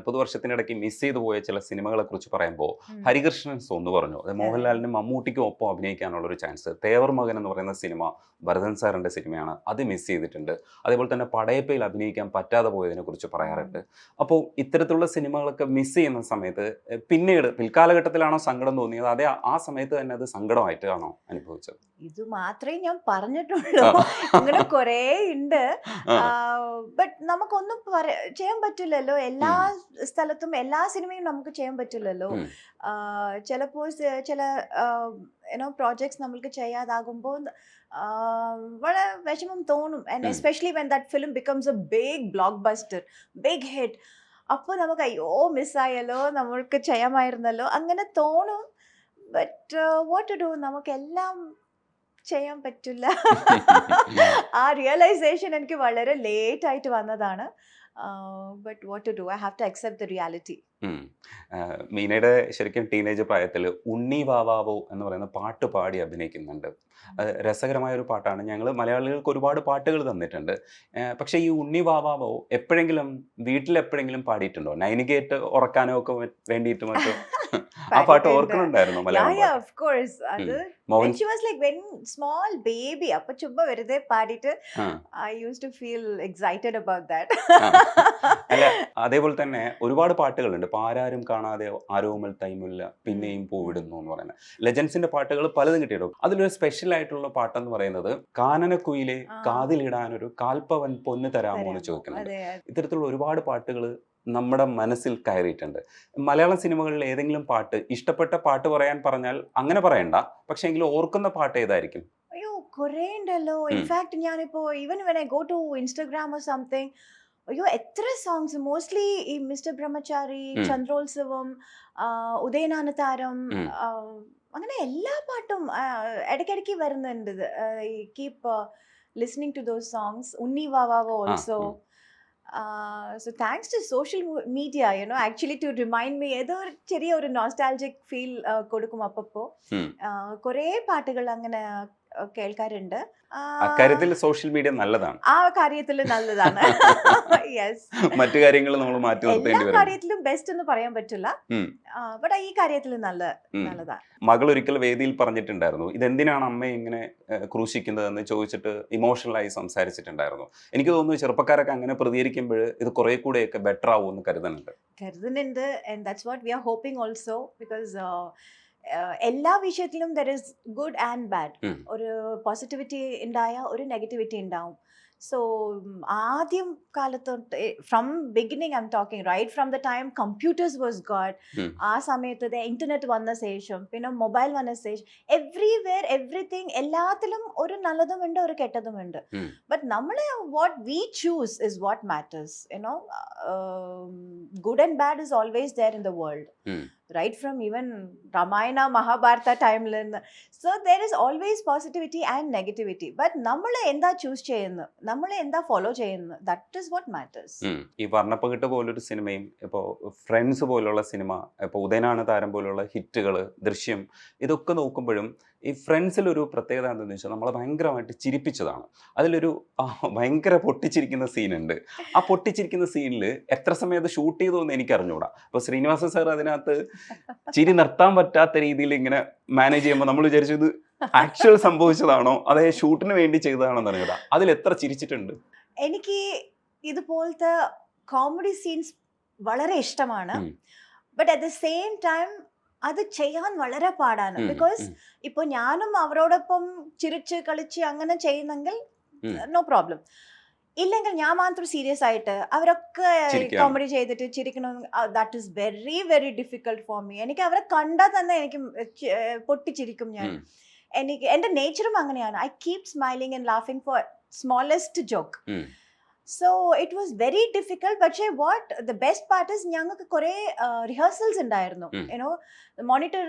40 വർഷത്തിനിടയ്ക്ക് miss ചെയ്തു പോയ ചില സിനിമകളെ കുറിച്ച് പറയുമ്പോൾ ഉം. ഹരികൃഷ്ണൻസ് ഒന്ന് പറഞ്ഞു അത് അതെ. മോഹൻലാലിനും മമ്മൂട്ടിക്കും ഒപ്പം അഭിനയിക്കാനുള്ള ഒരു ചാൻസ്. തേവർ മകൻ എന്ന് പറയുന്ന സിനിമ ഭരതൻ സാറിന്റെ സിനിമയാണ്, അത് മിസ് ചെയ്തിട്ടുണ്ട്. അതേപോലെ തന്നെ പടയപ്പയിൽ അഭിനയിക്കാൻ പറ്റാതെ പോയതിനെ കുറിച്ച് ആ. പറയാറുണ്ട്. അപ്പോൾ ഇത്തരത്തിലുള്ള സിനിമകളൊക്കെ മിസ് ചെയ്യുന്ന സമയത്ത് പിന്നീട് പിൽക്കാലഘട്ടത്തിലാണോ സങ്കടം തോന്നിയത്, അതേ ആ സമയത്ത് തന്നെ അത് സങ്കടമായിട്ടാണോ അനുഭവിച്ചത്? ഇത് മാത്രമേ ഞാൻ പറഞ്ഞിട്ടുള്ളൂ. ആ. ഇങ്ങനെ കുറേ ഉണ്ട്. ആ. ബട്ട് നമുക്കൊന്നും ചെയ്യാൻ പറ്റില്ലല്ലോ. എല്ലാ ഉം. സ്ഥലത്തും എല്ലാ സിനിമയും നമുക്ക് ചെയ്യാൻ പറ്റില്ലല്ലോ. ഉം. ചിലപ്പോൾ ചില പ്രോജക്ട്സ് നമ്മൾക്ക് ചെയ്യാതാകുമ്പോൾ വളരെ വിഷമം തോന്നും. And um. Especially when that film becomes a big blockbuster, big hit. അപ്പോൾ നമുക്ക് അയ്യോ മിസ്സായല്ലോ, നമ്മൾക്ക് ചെയ്യാമായിരുന്നല്ലോ അങ്ങനെ തോന്നും. ബട്ട് വാട്ട് ടു ഡു, നമുക്കെല്ലാം ചെയ്യാൻ പറ്റില്ല. ആ റിയലൈസേഷൻ എനിക്ക് വളരെ ലേറ്റ് ആയിട്ട് വന്നതാണ്. But what to do, I have to accept the reality. Um. മീനയുടെ ശരിക്കും ടീനേജ് പ്രായത്തിൽ ഉണ്ണി വാവാവോ എന്ന് പറയുന്ന പാട്ട് പാടി അഭിനയിക്കുന്നുണ്ട്. അത് രസകരമായ ഒരു പാട്ടാണ്. ഞങ്ങൾ മലയാളികൾക്ക് ഒരുപാട് പാട്ടുകൾ തന്നിട്ടുണ്ട്. പക്ഷേ ഈ ഉണ്ണി വാവാവോ എപ്പോഴെങ്കിലും വീട്ടിലെപ്പോഴെങ്കിലും പാടിയിട്ടുണ്ടോ? നൈനികേറ്റ് ഉറക്കാനോ ഒക്കെ വേണ്ടിയിട്ട് മറ്റോ ആ പാട്ട് ഓർക്കുന്നുണ്ടായിരുന്നോ മലയാളം Yeah, പാട്ട്? of course. അത് Mohan when she was like when small baby, അപ്പൊ ചുമ്മാ വെറുതെ പാടിയിട്ട് ആ I used to feel excited about that. ആ. അല്ല, അതേപോലെ തന്നെ ഒരുപാട് പാട്ടുകളുണ്ട്. പാരാരും കാണാതെ ആരോമൽ തൈമുല്ല പിന്നെയും പൂവിടുന്നു എന്ന് പറയുന്നത് ലെജൻസിന്റെ പാട്ടുകൾ പലതും കിട്ടിയിടും. അതിലൊരു സ്പെഷ്യൽ ആയിട്ടുള്ള പാട്ടെന്ന് പറയുന്നത് കാനനക്കുയിലെ ആ. കാതിലിടാനൊരു കാൽപ്പവൻ പൊന്ന് തരാമോ എന്ന് ചോദിക്കുന്നുണ്ട്. അതെ. ഇത്തരത്തിലുള്ള ഒരുപാട് പാട്ടുകൾ നമ്മുടെ മനസ്സിൽ കയറിയിട്ടുണ്ട്. മലയാളം സിനിമകളിൽ ഏതെങ്കിലും പാട്ട്, ഇഷ്ടപ്പെട്ട പാട്ട് പറയാൻ പറഞ്ഞാൽ അങ്ങനെ പറയണ്ട, പക്ഷെ എങ്കിലും ഓർക്കുന്ന പാട്ട് ഏതായിരിക്കും? അയ്യോ കുറേ ഉണ്ടല്ലോ. ഉം. ഇൻഫാക്ട് ഞാനിപ്പോ even when I go to Instagram or something, അയ്യോ എത്ര സോങ്സ്, മോസ്റ്റ്ലി ഈ മിസ്റ്റർ ബ്രഹ്മചാരി, ഉം. ചന്ദ്രോത്സവം, ഉദയനാനതാരം, ഉം. അങ്ങനെ എല്ലാ പാട്ടും ഇടയ്ക്കിടയ്ക്ക് വരുന്നുണ്ട്. ഈ keep listening to those songs. ഉണ്ണി വാവാവോ ആ, ഓൾസോ. ഉം. So thanks to social media, actually to remind me, ഏതോ ഒരു ചെറിയ ഒരു നോസ്റ്റാൾജിക് ഫീൽ കൊടുക്കും അപ്പപ്പോ. ഉം. കുറേ പാട്ടുകൾ അങ്ങനെ കേൾക്കാറുണ്ട്. അക്കാര്യത്തിൽ സോഷ്യൽ മീഡിയ നല്ലതാണ്. ആ കാര്യത്തിൽ നല്ലതാണ്. യെസ്. മറ്റു കാര്യങ്ങൾ നമ്മൾ മാറ്റി എല്ലാ നിർത്തേണ്ടി വരും. കാര്യത്തിലും ബെസ്റ്റ് എന്ന് പറയാൻ പറ്റില്ല. ഉം. ബട്ട് ഈ കാര്യത്തിൽ ഉം. നല്ലതാണ്. മകൾ ഒരിക്കൽ വേദിയിൽ പറഞ്ഞിട്ടുണ്ടായിരുന്നു, ഇതെന്തിനാണ് അമ്മ ഇങ്ങനെ ക്രൂശിക്കുന്നതെന്ന് ചോദിച്ചിട്ട് ഇമോഷണലായി സംസാരിച്ചിട്ടുണ്ടായിരുന്നു. എനിക്ക് തോന്നുന്നു ചെറുപ്പക്കാരൊക്കെ അങ്ങനെ പ്രതികരിക്കുമ്പോൾ ഇത് കുറെ കൂടെയൊക്കെ ബെറ്റർ ആവും എന്ന് കരുതുന്നുണ്ട്. കരുതുന്നുണ്ട്. And that's what we are hoping also. Because എല്ലാ വിഷയത്തിലും there is good and bad. ഉം. ഒരു പോസിറ്റിവിറ്റി ഉണ്ടായ ഒരു നെഗറ്റിവിറ്റി ഉണ്ടാവും. സോ ആദ്യം കാലത്തോട്ട് from beginning I am talking right from the time computers was god. ഉം. ആ സമയത്ത് ഇന്റർനെറ്റ് വന്ന ശേഷം, പിന്നെ മൊബൈൽ വന്ന ശേഷം, എവ്രിവെയർ എവ്രിതിങ്, എല്ലാത്തിലും ഒരു നല്ലതുമുണ്ട് ഒരു കെട്ടതുമുണ്ട്. ഉം. ബട്ട് നമ്മളെ what we choose is what matters. Good and bad is always there in the world. ഉം. Right from even Ramayana, Mahabharata time. So there is always positivity and negativity. But നമ്മളെ എന്താ choose ചെയ്യുന്നു, നമ്മളെ എന്താ follow ചെയ്യുന്നു, that is what matters. ഈ വർണ്ണപ്പകിട്ട് പോലൊരു സിനിമയും ഇപ്പോൾ ഫ്രണ്ട്സ് പോലുള്ള സിനിമ, ഇപ്പോൾ ഉദയനാണ് താരം പോലുള്ള ഹിറ്റുകൾ, ദൃശ്യം, ഇതൊക്കെ നോക്കുമ്പോഴും ഈ ഫ്രണ്ട്സിലൊരു പ്രത്യേകത എന്താണെന്ന് വെച്ചാൽ നമ്മളെ ഭയങ്കരമായിട്ട് ചിരിപ്പിച്ചതാണ്. അതിലൊരു ഭയങ്കര പൊട്ടിച്ചിരിക്കുന്ന സീനുണ്ട്. ആ പൊട്ടിച്ചിരിക്കുന്ന സീനിൽ എത്ര സമയം അത് ഷൂട്ട് ചെയ്തു എന്ന് എനിക്ക് അറിഞ്ഞുകൂടാ. അപ്പോൾ ശ്രീനിവാസൻ സാർ അതിനകത്ത് ചിരി നിർത്താൻ പറ്റാത്ത രീതിയിൽ ഇങ്ങനെ മാനേജ് ചെയ്യുമ്പോൾ നമ്മൾ വിചാരിച്ചു ഇത് ആക്ച്വൽ സംഭവിച്ചതാണോ അതേ ഷൂട്ടിന് വേണ്ടി ചെയ്തതാണോ എന്ന് അറിഞ്ഞൂടാ. അതിൽ എത്ര ചിരിച്ചിട്ടുണ്ട്. എനിക്ക് ഇതുപോലത്തെ കോമഡി സീൻസ് വളരെ ഇഷ്ടമാണ്. ഉം. But at the same time അത് ചെയ്യാൻ വളരെ പാടാണ്. ഉം. ബിക്കോസ് ഉം. ഇപ്പോൾ ഞാനും അവരോടൊപ്പം ചിരിച്ച് കളിച്ച് അങ്ങനെ ചെയ്യുന്നെങ്കിൽ ഉം. No problem. ഇല്ലെങ്കിൽ ഞാൻ മാത്രം സീരിയസ് ആയിട്ട് അവരൊക്കെ ചിരിക്കുകയാണ്. കോമഡി ചെയ്തിട്ട് ചിരിക്കണം, that is very very difficult for me. എനിക്ക് അവരെ കണ്ടാൽ തന്നെ എനിക്ക് പൊട്ടിച്ചിരിക്കും ഞാൻ. ഉം. എനിക്ക് എൻ്റെ നേച്ചറും അങ്ങനെയാണ്. I keep smiling and laughing for smallest joke. Um. So it was very difficult. പക്ഷേ what the best part is, ഞങ്ങൾക്ക് കുറേ റിഹേഴ്സൽസ് ഉണ്ടായിരുന്നു. ഉം. മോണിറ്റർ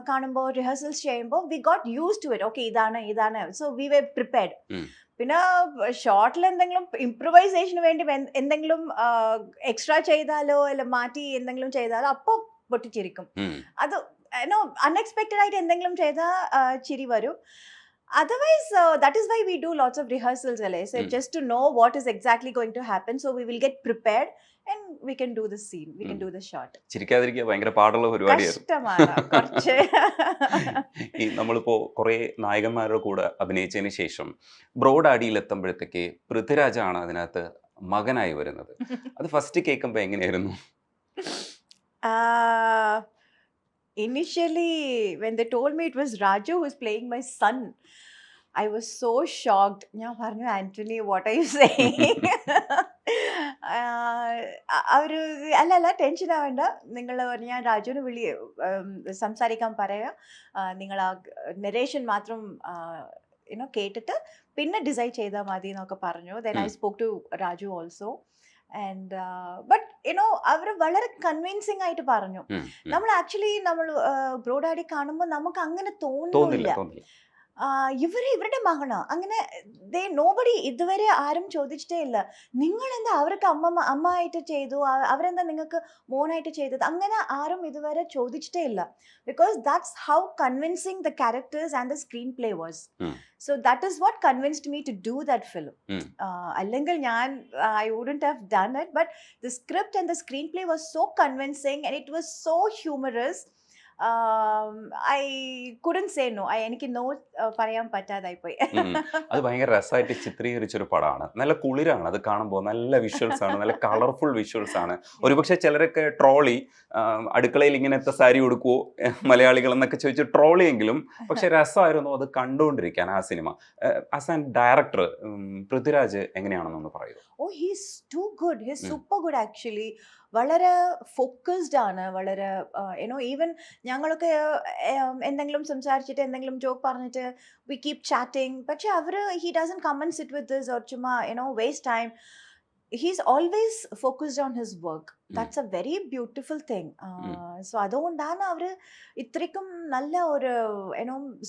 കാണുമ്പോൾ റിഹേഴ്സൽസ് ചെയ്യുമ്പോൾ we got use to it. Okay ഇതാണ്. So we were prepared. Um. പിന്നെ ഷോർട്ടിൽ എന്തെങ്കിലും ഇംപ്രവൈസേഷന് വേണ്ടി എന്തെങ്കിലും എക്സ്ട്രാ ചെയ്താലോ അല്ല മാറ്റി എന്തെങ്കിലും ചെയ്താലോ അപ്പോൾ പൊട്ടിച്ചിരിക്കും. ഉം. അത് അൺഎക്സ്പെക്റ്റഡ് ആയിട്ട് എന്തെങ്കിലും ചെയ്താൽ ചിരി വരും. otherwise that is why we do lots of rehearsals, LA. So just to know what is exactly going to happen, so we will get prepared and we can do the scene, we can do the shot. ചിരിക്കാതിരിക്കുക ഭയങ്കര പാടുള്ള പരിപാടിയായിരുന്നു. കഷ്ടമാണ് കുറച്ച്. ഈ നമ്മളിപ്പോൾ കുറേ നായകന്മാരുടെ കൂടെ അഭിനയിച്ചതിന് ശേഷം ബ്രോഡാഡിയിൽ എത്തുമ്പോഴത്തേക്ക് പൃഥ്വിരാജാണ് അതിനകത്ത് മകനായി വരുന്നത്. അത് ഫസ്റ്റ് കേൾക്കുമ്പോൾ എങ്ങനെയായിരുന്നു? Initially, when they told me it was Raju who was playing my son, I was so shocked. ഞാൻ പറഞ്ഞു, Antony, what are you saying? അവർ അല്ല ടെൻഷൻ ആവേണ്ട, നിങ്ങൾ ഞാൻ രാജുവിന് സംസാരിക്കാൻ പറയാം, നിങ്ങൾ ആ നെറേഷൻ മാത്രം കേട്ടിട്ട് പിന്നെ ഡിസൈഡ് ചെയ്താൽ മതി എന്നൊക്കെ പറഞ്ഞു. Then I spoke to Raju also. And but അവർ വളരെ കൺവിൻസിങ് ആയിട്ട് പറഞ്ഞു. നമ്മൾ ആക്ച്വലി നമ്മൾ ബ്രോഡാഡി കാണുമ്പോൾ നമുക്ക് അങ്ങനെ തോന്നുന്നില്ല ഇവരുടെ മകണ് അങ്ങനെ. നോബഡി ഇതുവരെ ആരും ചോദിച്ചിട്ടേ ഇല്ല, നിങ്ങളെന്താ അവർക്ക് അമ്മ ആയിട്ട് ചെയ്തു, അവരെന്താ നിങ്ങൾക്ക് മോനായിട്ട് ചെയ്തത്, അങ്ങനെ ആരും ഇതുവരെ ചോദിച്ചിട്ടേ ഇല്ല. Because that's how convincing the characters and the screen play was. So that is what convinced me to do that film. Allengal I wouldn't have done it, but the script and the screenplay was so convincing and it was so humorous. I couldn't say no. എനിക്ക് no പറയാൻ പറ്റാതായി പോയി. അത് ഭയങ്കര രസമായിട്ട് ചിത്രീകരിച്ചൊരു പടമാണ്. നല്ല കുളിരാണ് അത് കാണുമ്പോൾ, നല്ല വിഷ്വൽസ് ആണ്, നല്ല കളർഫുൾ വിഷ്വൽസ് ആണ്. ഒരുപക്ഷെ ചിലരൊക്കെ ട്രോളി, അടുക്കളയിൽ ഇങ്ങനത്തെ സാരി ഉടുക്കുവോ മലയാളികൾ എന്നൊക്കെ ചോദിച്ച് ട്രോളിയെങ്കിലും പക്ഷെ രസമായിരുന്നു അത് കണ്ടുകൊണ്ടിരിക്കാൻ ആ സിനിമ. ആസ് ആൻ ഡയറക്ടർ പൃഥ്വിരാജ് എങ്ങനെയാണെന്നൊന്ന് പറയൂ. Oh, he's too good. He's super good actually. വളരെ ഫോക്കസ്ഡ് ആണ്, വളരെ ഈവൻ ഞങ്ങളൊക്കെ എന്തെങ്കിലും സംസാരിച്ചിട്ട് എന്തെങ്കിലും ജോക്ക് പറഞ്ഞിട്ട് വി കീപ് ചാറ്റിംഗ്, പക്ഷെ he doesn't come and sit with us or ചുമ്മാ waste time. He's always focused on his work. That's a very beautiful thing. So അതുകൊണ്ടാണ് അവർ ഇത്രയ്ക്കും നല്ല ഒരു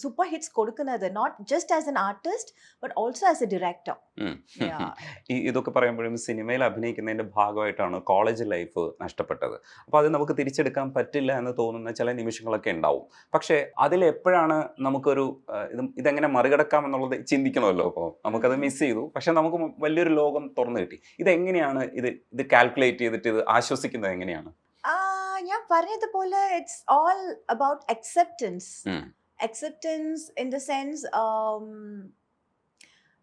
സൂപ്പർ ഹിറ്റ്സ് കൊടുക്കുന്നത്, not just as an artist but also as a director. ഇതൊക്കെ പറയുമ്പോഴും സിനിമയിൽ അഭിനയിക്കുന്നതിന്റെ ഭാഗമായിട്ടാണ് കോളേജ് ലൈഫ് നഷ്ടപ്പെട്ടത്. അപ്പോൾ അത് നമുക്ക് തിരിച്ചെടുക്കാൻ പറ്റില്ല എന്ന് തോന്നുന്ന ചില നിമിഷങ്ങളൊക്കെ ഉണ്ടാവും. പക്ഷേ അതിലെപ്പോഴാണ് നമുക്കൊരു ഇതെങ്ങനെ മറികടക്കാം എന്നുള്ളത് ചിന്തിക്കണമല്ലോ. അപ്പോൾ നമുക്കത് മിസ് ചെയ്തു, പക്ഷെ നമുക്ക് വലിയൊരു ലോകം തുറന്നു കിട്ടി. ഇതെങ്ങനെയാണ് ഇത് കാൽക്കുലേറ്റ് ചെയ്തിട്ട് ഇത് ആശ്വസിക്കുന്നത് എങ്ങനെയാണ്? ഞാൻ പറഞ്ഞതുപോലെ it's all about acceptance in the sense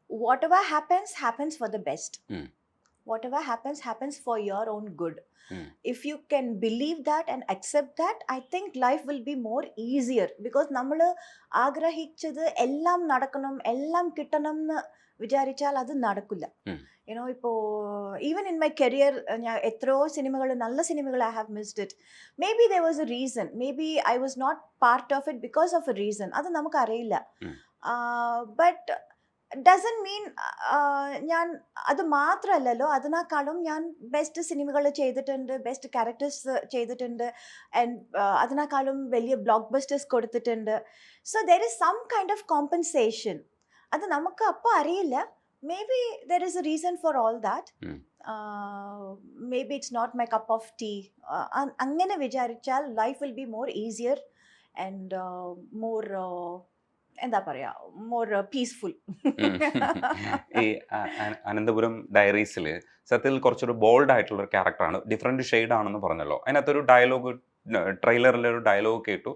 whatever happens for the best. Whatever happens for your own good. If you can believe that and accept that, I think life will be more easier, because നമ്മൾ ആഗ്രഹിച്ചത് എല്ലാം നടക്കണം, എല്ലാം കിട്ടണം എന്ന് വിചാരിച്ചാൽ അത് നടക്കില്ല. ഇപ്പോൾ ഈവൻ ഇൻ മൈ കരിയർ ഞാൻ എത്രയോ സിനിമകൾ, നല്ല സിനിമകൾ I have missed it. Maybe there was a reason, maybe I was not part of it because of a reason, അത് നമുക്കറിയില്ല. ബട്ട് ഡസൻ മീൻ ഞാൻ അത് മാത്രമല്ലല്ലോ, അതിനേക്കാളും ഞാൻ ബെസ്റ്റ് സിനിമകൾ ചെയ്തിട്ടുണ്ട്, ബെസ്റ്റ് ക്യാരക്ടേഴ്സ് ചെയ്തിട്ടുണ്ട്, ആൻഡ് അതിനേക്കാളും വലിയ ബ്ലോക്ക് ബസ്റ്റേഴ്സ് കൊടുത്തിട്ടുണ്ട്. So there is some kind of compensation. അത് നമുക്ക് അപ്പോൾ അറിയില്ല. Maybe there is a reason for all that. Maybe it's not my cup of tea. Angane vicharichal life will be more easier and more എന്താ പറയാ, more peaceful. ഈ അനന്തപുരം ഡയറീസിൽ സത്യത്തിൽ കുറച്ചൊരു bold ആയിട്ടുള്ള ഒരു ക്യാരക്ടറാണ്, ഡിഫറെൻറ്റ് ഷെയ്ഡ് ആണെന്ന് പറഞ്ഞല്ലോ. അതിനകത്തൊരു ഡയലോഗ്, ട്രെയിലറിലൊരു ഡയലോഗ് കേട്ടു,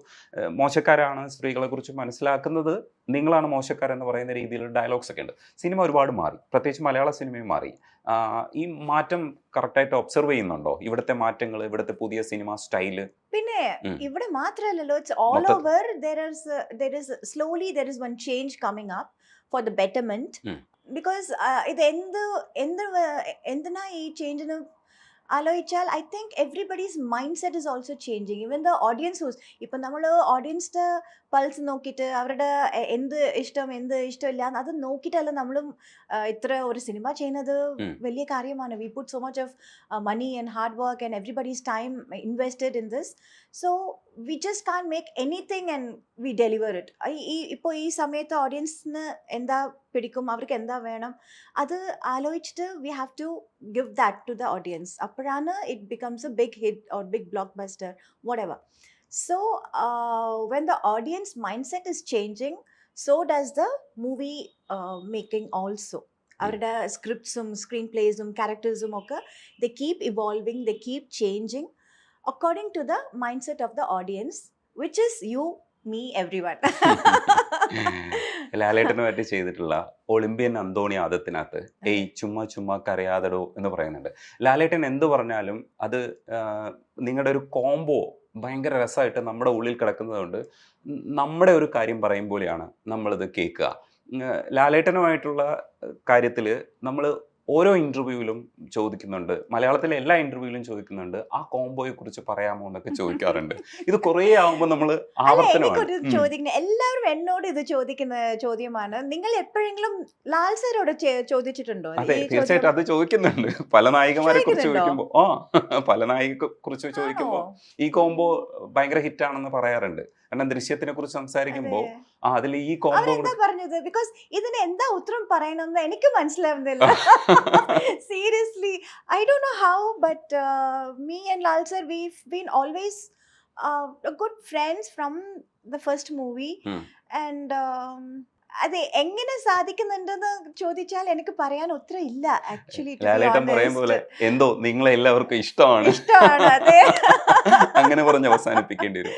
മോശക്കാരാണ് സ്ത്രീകളെ കുറിച്ച് മനസ്സിലാക്കുന്നത്, നിങ്ങളാണ് മോശക്കാരെന്ന് പറയുന്ന രീതിയിൽ ഡയലോഗ്സ് ഒക്കെ ഉണ്ട്. സിനിമ ഒരുപാട് മാറി, പ്രത്യേകിച്ച് മലയാള സിനിമയും മാറി. ഈ മാറ്റം കറക്റ്റായിട്ട് ഒബ്സർവ് ചെയ്യുന്നുണ്ടോ? ഇവിടുത്തെ മാറ്റങ്ങൾ, ഇവിടുത്തെ പുതിയ സിനിമ സ്റ്റൈല്? പിന്നെ ഇവിടെ മാത്രമല്ലല്ലോ, it's all over. there is slowly there is one change coming up for the betterment. Because ഇത് എന്തിനാ ഈ ചേഞ്ചിന് ആലോചിച്ചാൽ I think everybody's mindset is also changing. Even the audience who's, ഇപ്പം നമ്മൾ ഓഡിയൻസിൻ്റെ പൾസ് നോക്കിയിട്ട് അവരുടെ എന്ത് ഇഷ്ടമില്ല അത് നോക്കിയിട്ടല്ല നമ്മളും ഇത്ര ഒരു സിനിമ ചെയ്യുന്നത് വലിയ കാര്യമാണ്. We put so much of money and hard work and everybody's time invested in this. So we just can make anything and we deliver it. ഇപ്പോൾ ഈ സമയത്ത് ഓഡിയൻസിന് എന്താ പിടിക്കും, അവർക്ക് എന്താ വേണം, അത് ആലോചിച്ചിട്ട് we have to give that to the audience. അപ്പോഴാണ് it becomes a big hit or big blockbuster, whatever. So when the audience mindset is changing, so does the movie making also. അവരുടെ സ്ക്രിപ്റ്റ്സും screen പ്ലേസും ക്യാരക്ടേഴ്സും ഒക്കെ they keep evolving, they keep changing according to the mindset of the audience, which is you, me, everyone. ലാലേട്ടനുമായിട്ട് ചെയ്തിട്ടുള്ള ഒളിമ്പ്യൻ അന്തോണി ആദത്തിനകത്ത് ഏയ് ചുമ്മാ ചുമ്മാ കരയാതടോ എന്ന് പറയുന്നുണ്ട്. ലാലേട്ടൻ എന്ത് പറഞ്ഞാലും അത് നിങ്ങളുടെ ഒരു കോംബോ ഭയങ്കര രസമായിട്ട് നമ്മുടെ ഉള്ളിൽ കിടക്കുന്നതുകൊണ്ട് നമ്മുടെ ഒരു കാര്യം പറയും പോലെയാണ് നമ്മളിത് കേൾക്കുക. ലാലേട്ടനുമായിട്ടുള്ള കാര്യത്തിൽ നമ്മൾ ഓരോ ഇൻ്റർവ്യൂവിലും ചോദിക്കുന്നുണ്ട്, മലയാളത്തിലെ എല്ലാ ഇൻ്റർവ്യൂവിലും ചോദിക്കുന്നുണ്ട്, ആ കോംബോയെ കുറിച്ച് പറയാമോ എന്നൊക്കെ ചോദിക്കാറുണ്ട്. ഇത് കുറേ ആകുമ്പോൾ നമ്മൾ അല്ല, ആവർത്തനമാണ്. എനിക്കൊരു ചോദിക്കുന്ന എല്ലാവരും എന്നോട് ഇത് ചോദിക്കുന്ന ചോദ്യമാണ്. നിങ്ങൾ എപ്പോഴെങ്കിലും ലാൽ സാരോട് ചോദിച്ചിട്ടുണ്ടോ അതെ, ഈ തീർച്ചയായിട്ടും ചോദ്യം? അത് ചോദിക്കുന്നുണ്ട്. പല നായികമാരെ കുറിച്ച് ചോദിക്കുന്നുണ്ടോ? ചോദിക്കുമ്പോൾ പല നായികയെ കുറിച്ച് ആണോ? ചോദിക്കുമ്പോൾ ഈ കോംബോ ഭയങ്കര ഹിറ്റാണെന്ന് പറയാറുണ്ട്. കാരണം ദൃശ്യത്തിനെ കുറിച്ച് സംസാരിക്കുമ്പോൾ അതെ. അതിൽ ഈ കോംബോ അവരെന്താ പറഞ്ഞത്? ബിക്കോസ് ഇതിന് എന്താ ഉത്തരം പറയണമെന്ന് എനിക്ക് മനസ്സിലാവുന്നില്ല. Seriously, I don't know how, but me and Lal sir, we've been always good friends from the first movie. And അത് എങ്ങനെ സാധിക്കുന്നുണ്ടെന്ന് ചോദിച്ചാൽ എനിക്ക് പറയാൻ ഉത്തരം ഇല്ല ആക്ച്വലി. ലാലേട്ടൻ പറയും പോലെ എന്തോ നിങ്ങളെ എല്ലാവർക്കും ഇഷ്ടമാണ് ഇഷ്ടമാണ്. അതെ. അങ്ങനെ പറഞ്ഞ് അവസാനിപ്പിക്കേണ്ടി വരും.